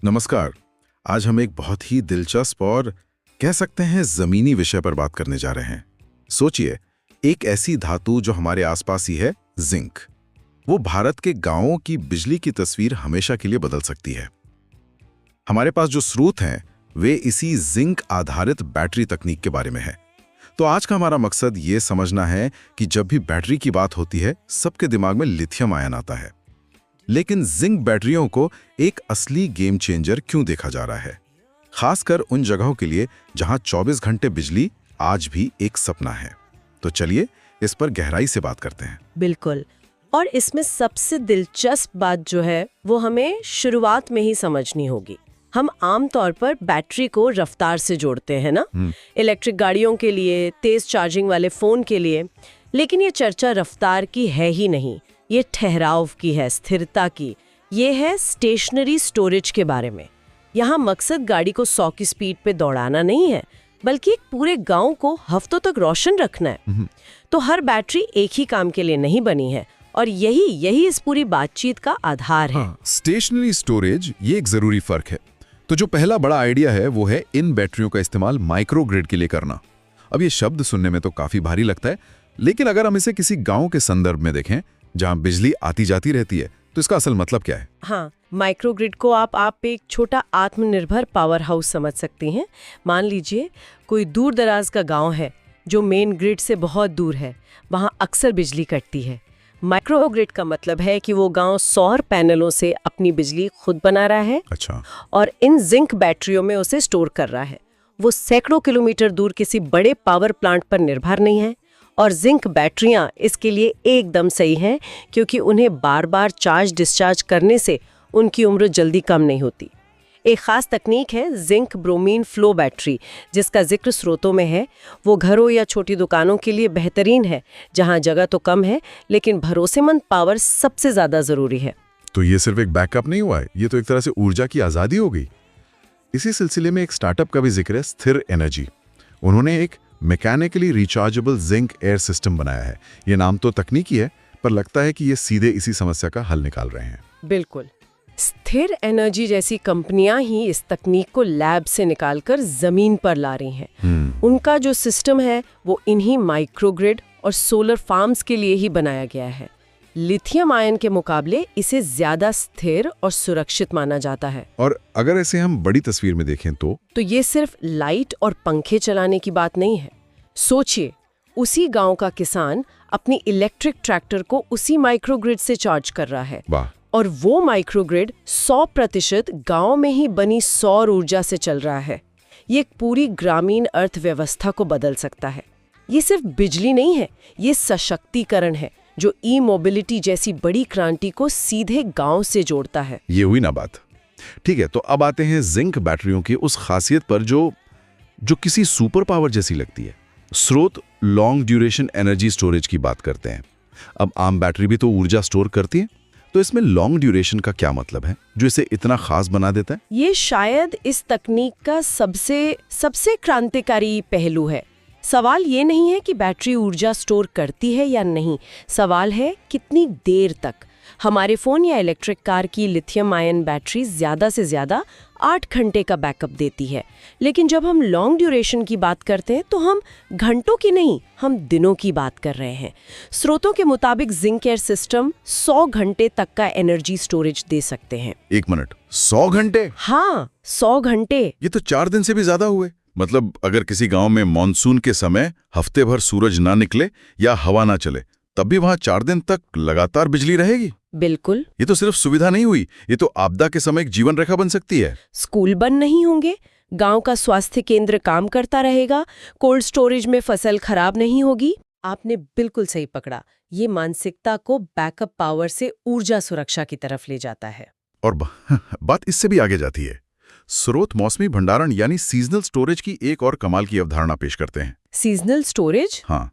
नमस्कार। आज हम एक बहुत ही दिलचस्प और कह सकते हैं जमीनी विषय पर बात करने जा रहे हैं। सोचिए, एक ऐसी धातु जो हमारे आसपास ही है, जिंक। वो भारत के गांवों की बिजली की तस्वीर हमेशा के लिए बदल सकती है। हमारे पास जो स्रोत हैं वे इसी जिंक आधारित बैटरी तकनीक के बारे में है। तो आज का हमारा मकसद ये समझना है कि जब भी बैटरी की बात होती है सबके दिमाग में लिथियम आयन आता है, लेकिन जिंक बैटरियों को एक असली गेम चेंजर क्यों देखा जा रहा है, खासकर उन जगहों के लिए जहां 24 घंटे बिजली आज भी एक सपना है। तो चलिए इस पर गहराई से बात करते हैं। बिल्कुल। और इसमें सबसे दिलचस्प बात जो है वो हमें शुरुआत में ही समझनी होगी। हम आमतौर पर बैटरी को रफ्तार से जोड़ते हैं ना, इलेक्ट्रिक गाड़ियों के लिए, तेज चार्जिंग वाले फोन के लिए। लेकिन ये चर्चा रफ्तार की है ही नहीं, ये ठहराव की है, स्थिरता की। ये है स्टेशनरी स्टोरेज के बारे में। यहाँ मकसद गाड़ी को 100 की स्पीड पे दौड़ाना नहीं है, बल्कि एक पूरे गांव को हफ्तों तक रोशन रखना है। तो हर बैटरी एक ही काम के लिए नहीं बनी है, और यही इस पूरी बातचीत का आधार है। स्टेशनरी स्टोरेज, ये एक जरूरी फर्क है। तो जो पहला बड़ा आइडिया है वो है इन बैटरियों का इस्तेमाल माइक्रोग्रिड के लिए करना। अब ये शब्द सुनने में तो काफी भारी लगता है, लेकिन अगर हम इसे किसी गांव के संदर्भ में देखें जहां बिजली आती जाती रहती है, तो इसका असल मतलब क्या है? हाँ, माइक्रोग्रिड को आप एक छोटा आत्मनिर्भर पावर हाउस समझ सकती हैं। मान लीजिए कोई दूर दराज का गांव है जो मेन ग्रिड से बहुत दूर है, वहां अक्सर बिजली कटती है। माइक्रोग्रिड का मतलब है कि वो गांव सौर पैनलों से अपनी बिजली खुद बना रहा है। अच्छा। और इन जिंक बैटरियों में उसे स्टोर कर रहा है। वो सैकड़ों किलोमीटर दूर किसी बड़े पावर प्लांट पर निर्भर नहीं है। और जिंक बैटरियां इसके लिए एकदम सही हैं, क्योंकि उन्हें बार बार चार्ज डिस्चार्ज करने से उनकी उम्र जल्दी कम नहीं होती। एक खास तकनीक है जिंक ब्रोमीन फ्लो बैटरी, जिसका जिक्र स्रोतों में है। वो घरों या छोटी दुकानों के लिए बेहतरीन है, जहां जगह तो कम है लेकिन भरोसेमंद पावर सबसे ज्यादा जरूरी है। तो ये सिर्फ एक बैकअप नहीं हुआ है, ये तो एक तरह से ऊर्जा की आजादी हो गई। इसी सिलसिले में एक स्टार्टअप का भी जिक्र है, स्थिर एनर्जी। उन्होंने एक mechanically rechargeable zinc air system बनाया है। ये नाम तो तकनीकी है, पर लगता है कि ये सीधे इसी समस्या का हल निकाल रहे हैं। बिल्कुल। स्थिर एनर्जी जैसी कंपनियां ही इस तकनीक को लैब से निकालकर जमीन पर ला रही हैं। उनका जो सिस्टम है वो इन्हीं माइक्रोग्रिड और सोलर फार्म्स के लिए ही बनाया गया है। लिथियम आयन के मुकाबले इसे ज्यादा स्थिर और सुरक्षित माना जाता है। और अगर ऐसे हम बड़ी तस्वीर में देखें तो ये सिर्फ लाइट और पंखे चलाने की बात नहीं है। सोचिए, उसी गांव का किसान अपनी इलेक्ट्रिक ट्रैक्टर को उसी माइक्रोग्रिड से चार्ज कर रहा है। वाह। और वो माइक्रोग्रिड 100% गांव में ही बनी सौर ऊर्जा से चल रहा है। ये एक पूरी ग्रामीण अर्थव्यवस्था को बदल सकता है। ये सिर्फ बिजली नहीं है, ये सशक्तिकरण है जो ई मोबिलिटी जैसी बड़ी क्रांति को सीधे गांव से जोड़ता है। ये हुई ना बात। ठीक है, तो अब आते हैं जिंक बैटरियों की उस खासियत पर जो किसी सुपर पावर जैसी लगती है। स्रोत लॉन्ग ड्यूरेशन एनर्जी स्टोरेज की बात करते हैं। अब आम बैटरी भी तो ऊर्जा स्टोर करती है, तो इसमें लॉन्ग ड्यूरेशन का क्या मतलब है जो इसे इतना खास बना देता है? ये शायद इस तकनीक का सबसे क्रांतिकारी पहलू है। सवाल ये नहीं है कि बैटरी ऊर्जा स्टोर करती है या नहीं, सवाल है कितनी देर तक। हमारे फोन या इलेक्ट्रिक कार की लिथियम आयन बैटरी ज्यादा से ज्यादा 8 घंटे का बैकअप देती है, लेकिन जब हम लॉन्ग ड्यूरेशन की बात करते हैं तो हम घंटों की नहीं, हम दिनों की बात कर रहे हैं। स्रोतों के मुताबिक जिंक एयर सिस्टम 100 घंटे तक का एनर्जी स्टोरेज दे सकते हैं। 1 मिनट, 100 घंटे? हाँ, 100 घंटे। ये तो 4 दिन से भी ज्यादा हुए। मतलब अगर किसी गांव में मॉनसून के समय हफ्ते भर सूरज ना निकले या हवा ना चले, तब भी वहां 4 दिन तक लगातार बिजली रहेगी। बिल्कुल। ये तो सिर्फ सुविधा नहीं हुई, ये तो आपदा के समय एक जीवन रेखा बन सकती है। स्कूल बंद नहीं होंगे, गांव का स्वास्थ्य केंद्र काम करता रहेगा, कोल्ड स्टोरेज में फसल खराब नहीं होगी। आपने बिल्कुल सही पकड़ा। ये मानसिकता को बैकअप पावर से ऊर्जा सुरक्षा की तरफ ले जाता है। और बात इससे भी आगे जाती है। स्रोत मौसमी भंडारण यानी सीजनल स्टोरेज की एक और कमाल की अवधारणा पेश करते हैं। Seasonal storage? हाँ,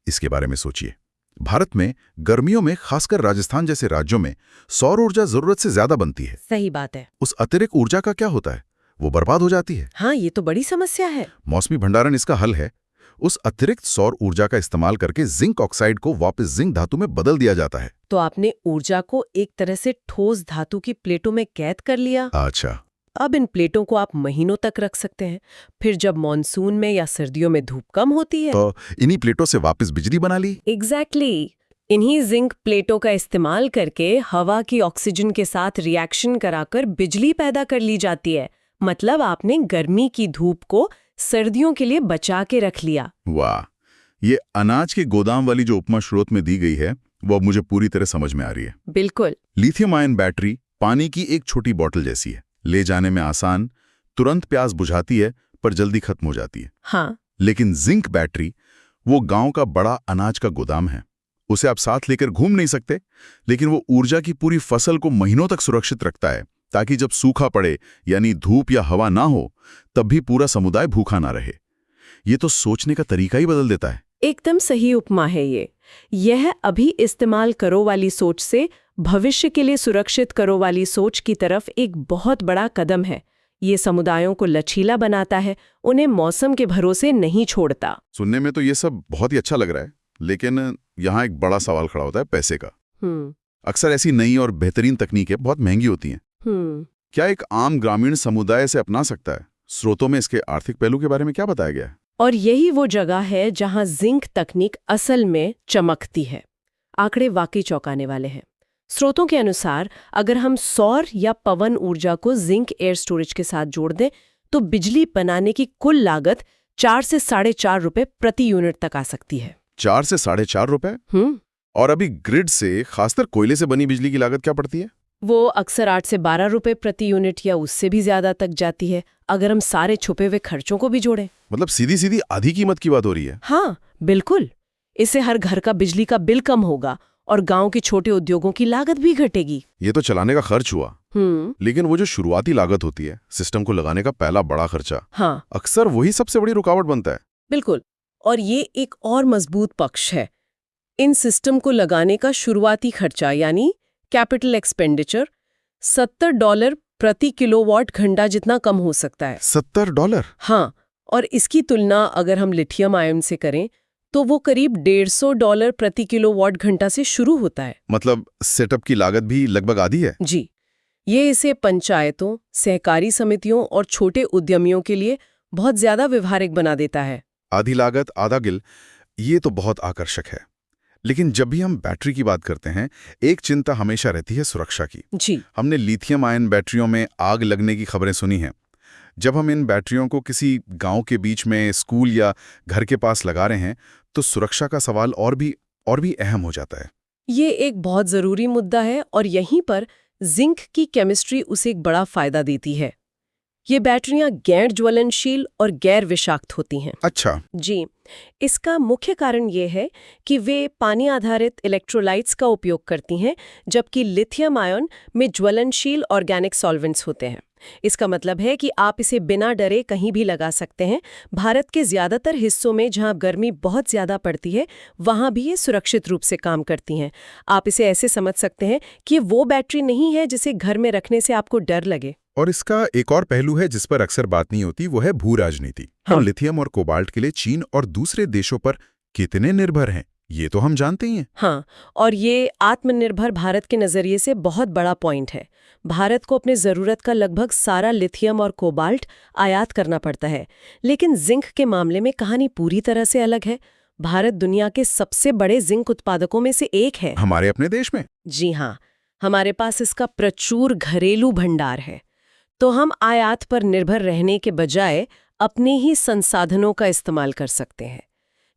इसके बारे में सोचिए। भारत में गर्मियों में, खासकर राजस्थान जैसे राज्यों में, सौर ऊर्जा जरूरत से ज्यादा बनती है। सही बात है। उस अतिरिक्त ऊर्जा का क्या होता है? वो बर्बाद हो जाती है। हाँ, ये तो बड़ी समस्या है। मौसमी भंडारण इसका हल है। उस अतिरिक्त सौर ऊर्जा का इस्तेमाल करके जिंक ऑक्साइड को वापस जिंक धातु में बदल दिया जाता है। तो आपने ऊर्जा को एक तरह से ठोस धातु की प्लेटों में कैद कर लिया। अच्छा, अब इन प्लेटों को आप महीनों तक रख सकते हैं। फिर जब मॉनसून में या सर्दियों में धूप कम होती है तो इन्हीं प्लेटों से वापस बिजली बना ली। एग्जैक्टली इन्हीं जिंक प्लेटों का इस्तेमाल करके हवा की ऑक्सीजन के साथ रिएक्शन कराकर बिजली पैदा कर ली जाती है। मतलब आपने गर्मी की धूप को सर्दियों के लिए बचा के रख लिया। वाह, ये अनाज के गोदाम वाली जो उपमा स्रोत में दी गई है वो अब मुझे पूरी तरह समझ में आ रही है। बिल्कुल। लिथियम आयन बैटरी पानी की एक छोटी बोतल जैसी है, ले जाने में आसान, तुरंत प्यास बुझाती है पर जल्दी खत्म हो जाती है। हाँ। लेकिन जिंक बैटरी वो गांव का बड़ा अनाज का गोदाम है। उसे आप साथ लेकर घूम नहीं सकते, लेकिन वो ऊर्जा की पूरी फसल को महीनों तक सुरक्षित रखता है, ताकि जब सूखा पड़े यानी धूप या हवा ना हो तब भी पूरा समुदाय भूखा ना रहे। ये तो सोचने का तरीका ही बदल देता है। एकदम सही उपमा है ये। यह अभी इस्तेमाल करो वाली सोच से भविष्य के लिए सुरक्षित करो वाली सोच की तरफ एक बहुत बड़ा कदम है। ये समुदायों को लचीला बनाता है, उन्हें मौसम के भरोसे नहीं छोड़ता। सुनने में तो ये सब बहुत ही अच्छा लग रहा है, लेकिन यहाँ एक बड़ा सवाल खड़ा होता है पैसे का। अक्सर ऐसी नई और बेहतरीन तकनीकें बहुत महंगी होती हैं। क्या एक आम ग्रामीण समुदाय से अपना सकता है? स्रोतों में इसके आर्थिक पहलू के बारे में क्या बताया गया है? और यही वो जगह है जहां जिंक तकनीक असल में चमकती है। आंकड़े वाकई चौंकाने वाले हैं। स्रोतों के अनुसार अगर हम सौर या पवन ऊर्जा को जिंक एयर स्टोरेज के साथ जोड़ दें तो बिजली बनाने की कुल लागत 4 से 4.5 रुपए प्रति यूनिट तक आ सकती है। 4 से 4.5 रुपए? और अभी ग्रिड से, खासकर कोयले से बनी बिजली की लागत क्या पड़ती है? वो अक्सर 8 से 12 रुपए प्रति यूनिट या उससे भी ज्यादा तक जाती है, अगर हम सारे छुपे हुए खर्चों को भी जोड़ें। मतलब सीधी सीधी आधी कीमत की बात हो रही है। हाँ बिल्कुल। इससे हर घर का बिजली का बिल कम होगा और गांव के छोटे उद्योगों की लागत भी घटेगी। ये तो चलाने का खर्च हुआ। लेकिन वो जो शुरुआती लागत होती है, सिस्टम को लगाने का पहला बड़ा खर्चा, हाँ, अक्सर वही सबसे बड़ी रुकावट बनता है। बिल्कुल। और ये एक और मजबूत पक्ष है। इन सिस्टम को लगाने का शुरुआती खर्चा यानी कैपिटल एक्सपेंडिचर $70 प्रति किलोवाट घंटा जितना कम हो सकता है। $70? हाँ, और इसकी तुलना अगर हम लिथियम आयन से करें तो वो करीब $150 प्रति किलोवाट घंटा से शुरू होता है। मतलब सेटअप की लागत भी लगभग आधी है। जी, ये इसे पंचायतों, सहकारी समितियों और छोटे उद्यमियों के लिए बहुत ज्यादा व्यवहारिक बना देता है। आधी लागत आधा गिल, ये तो बहुत आकर्षक है। लेकिन जब भी हम बैटरी की बात करते हैं, एक चिंता हमेशा रहती है सुरक्षा की। जी। हमने लिथियम आयन बैटरियों में आग लगने की खबरें सुनी हैं। जब हम इन बैटरियों को किसी गांव के बीच में, स्कूल या घर के पास लगा रहे हैं तो सुरक्षा का सवाल और भी अहम हो जाता है। ये एक बहुत जरूरी मुद्दा है और यहीं पर जिंक की केमिस्ट्री उसे एक बड़ा फायदा देती है। ये बैटरियां गैर ज्वलनशील और गैर विषाक्त होती हैं। अच्छा। जी, इसका मुख्य कारण ये है कि वे पानी आधारित इलेक्ट्रोलाइट्स का उपयोग करती हैं, जबकि लिथियम आयन में ज्वलनशील ऑर्गेनिक सॉल्वेंट्स होते हैं। इसका मतलब है कि आप इसे बिना डरे कहीं भी लगा सकते हैं। भारत के ज्यादातर हिस्सों में जहां गर्मी बहुत ज्यादा पड़ती है, वहां भी ये सुरक्षित रूप से काम करती हैं। आप इसे ऐसे समझ सकते हैं कि वो बैटरी नहीं है जिसे घर में रखने से आपको डर लगे। और इसका एक और पहलू है जिस पर अक्सर बात नहीं होती, वो है भू राजनीति। हाँ। हम लिथियम और कोबाल्ट के लिए चीन और दूसरे देशों पर कितने निर्भर हैं, ये तो हम जानते ही हैं। हाँ, और ये आत्मनिर्भर भारत के नजरिए से बहुत बड़ा पॉइंट है। भारत को अपने जरूरत का लगभग सारा लिथियम और कोबाल्ट आयात करना पड़ता है, लेकिन जिंक के मामले में कहानी पूरी तरह से अलग है। भारत दुनिया के सबसे बड़े जिंक उत्पादकों में से एक है। हमारे अपने देश में? जी हाँ, हमारे पास इसका प्रचुर घरेलू भंडार है। तो हम आयात पर निर्भर रहने के बजाय अपने ही संसाधनों का इस्तेमाल कर सकते हैं।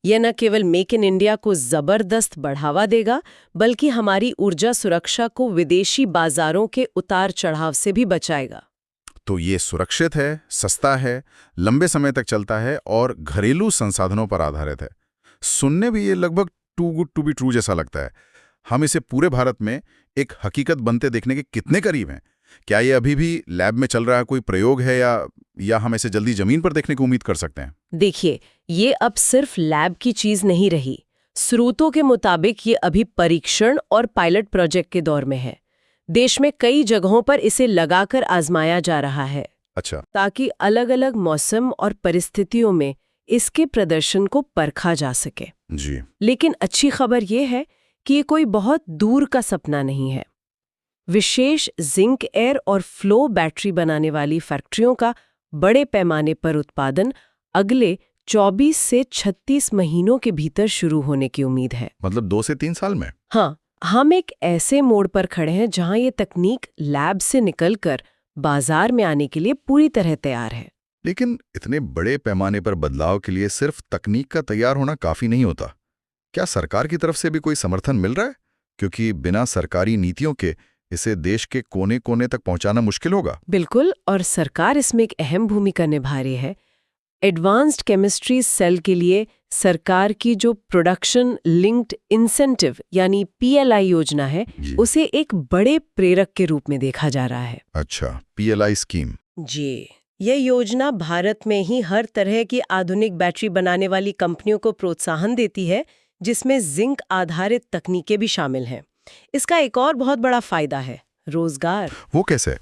यह न केवल मेक इन इंडिया को जबरदस्त बढ़ावा देगा, बल्कि हमारी ऊर्जा सुरक्षा को विदेशी बाजारों के उतार चढ़ाव से भी बचाएगा। तो ये सुरक्षित है, सस्ता है, लंबे समय तक चलता है और घरेलू संसाधनों पर आधारित है। सुनने भी ये लगभग too good to be true जैसा लगता है। हम इसे पूरे भारत में एक हकीकत बनते देखने के कितने करीब हैं? क्या ये अभी भी लैब में चल रहा कोई प्रयोग है या हम इसे जल्दी जमीन पर देखने की उम्मीद कर सकते हैं? देखिए, ये अब सिर्फ लैब की चीज नहीं रही। स्रोतों के मुताबिक ये अभी परीक्षण और पायलट प्रोजेक्ट के दौर में है। देश में कई जगहों पर इसे लगाकर आजमाया जा रहा है। अच्छा। ताकि अलग-अलग मौसम और परिस्थितियों में इसके प्रदर्शन को परखा जा सके। जी। लेकिन अच्छी खबर ये है कि ये कोई बहुत दूर का सपना नहीं है। विशेष जिंक एयर और फ्लो बैटरी बनाने वाली फैक्ट्रियों का बड़े पैमाने पर उत्पादन अगले 24 से 36 महीनों के भीतर शुरू होने की उम्मीद है। मतलब 2 से 3 साल में? हाँ, हम एक ऐसे मोड़ पर खड़े हैं जहां ये तकनीक लैब से निकलकर बाजार में आने के लिए पूरी तरह तैयार है। लेकिन इतने बड़े पैमाने पर बदलाव के लिए सिर्फ तकनीक का तैयार होना काफी नहीं होता। क्या सरकार की तरफ से भी कोई समर्थन मिल रहा है? क्योंकि बिना सरकारी नीतियों के इसे देश के कोने कोने तक पहुंचाना मुश्किल होगा। बिल्कुल, और सरकार इसमें एक अहम भूमिका निभा रही है। एडवांस्ड केमिस्ट्री सेल के लिए सरकार की जो प्रोडक्शन लिंक्ड इंसेंटिव यानी PLI योजना है, उसे एक बड़े प्रेरक के रूप में देखा जा रहा है। अच्छा, PLI स्कीम। जी, यह योजना भारत में ही हर तरह की आधुनिक बैटरी बनाने वाली कंपनियों को प्रोत्साहन देती है, जिसमें जिंक आधारित तकनीकें भी शामिल हैं। इसका एक और बहुत बड़ा फायदा है रोजगार। वो कैसे?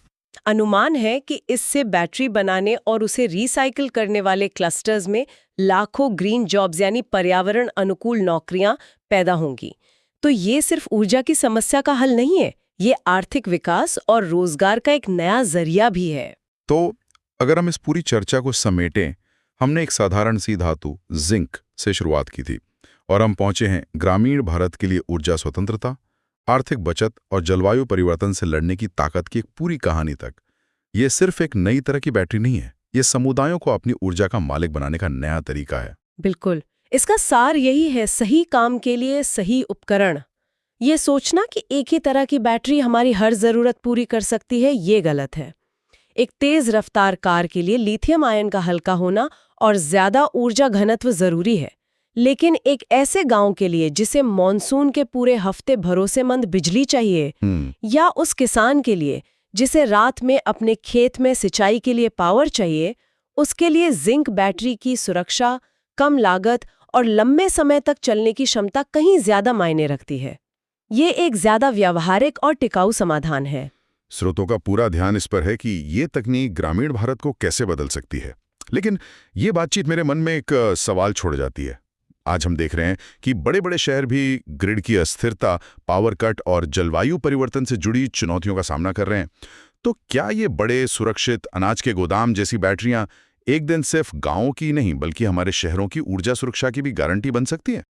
अनुमान है कि इससे बैटरी बनाने और उसे रिसाइकिल करने वाले क्लस्टर्स में लाखों ग्रीन जॉब्स यानी पर्यावरण अनुकूल नौकरियां पैदा होंगी। तो ये सिर्फ ऊर्जा की समस्या का हल नहीं है, ये आर्थिक विकास और रोजगार का एक नया जरिया भी है। तो अगर हम इस पूरी चर्चा को समेटें, हमने एक साधारण सी धातु जिंक से शुरुआत की थी और हम पहुंचे हैं ग्रामीण भारत के लिए ऊर्जा स्वतंत्रता, आर्थिक बचत और जलवायु परिवर्तन से लड़ने की ताकत की एक पूरी कहानी तक। ये सिर्फ एक नई तरह की बैटरी नहीं है, ये समुदायों को अपनी ऊर्जा का मालिक बनाने का नया तरीका है। बिल्कुल, इसका सार यही है, सही काम के लिए सही उपकरण। ये सोचना कि एक ही तरह की बैटरी हमारी हर जरूरत पूरी कर सकती है, ये गलत है। एक तेज रफ्तार कार के लिए लिथियम आयन का हल्का होना और ज्यादा ऊर्जा घनत्व जरूरी है, लेकिन एक ऐसे गांव के लिए जिसे मॉनसून के पूरे हफ्ते भरोसेमंद बिजली चाहिए, या उस किसान के लिए जिसे रात में अपने खेत में सिंचाई के लिए पावर चाहिए, उसके लिए जिंक बैटरी की सुरक्षा, कम लागत और लंबे समय तक चलने की क्षमता कहीं ज्यादा मायने रखती है। ये एक ज्यादा व्यावहारिक और टिकाऊ समाधान है। स्रोतों का पूरा ध्यान इस पर है कि ये तकनीक ग्रामीण भारत को कैसे बदल सकती है। लेकिन ये बातचीत मेरे मन में एक सवाल छोड़ जाती है। आज हम देख रहे हैं कि बड़े बड़े शहर भी ग्रिड की अस्थिरता, पावर कट और जलवायु परिवर्तन से जुड़ी चुनौतियों का सामना कर रहे हैं। तो क्या ये बड़े सुरक्षित अनाज के गोदाम जैसी बैटरियां एक दिन सिर्फ गांवों की नहीं बल्कि हमारे शहरों की ऊर्जा सुरक्षा की भी गारंटी बन सकती है?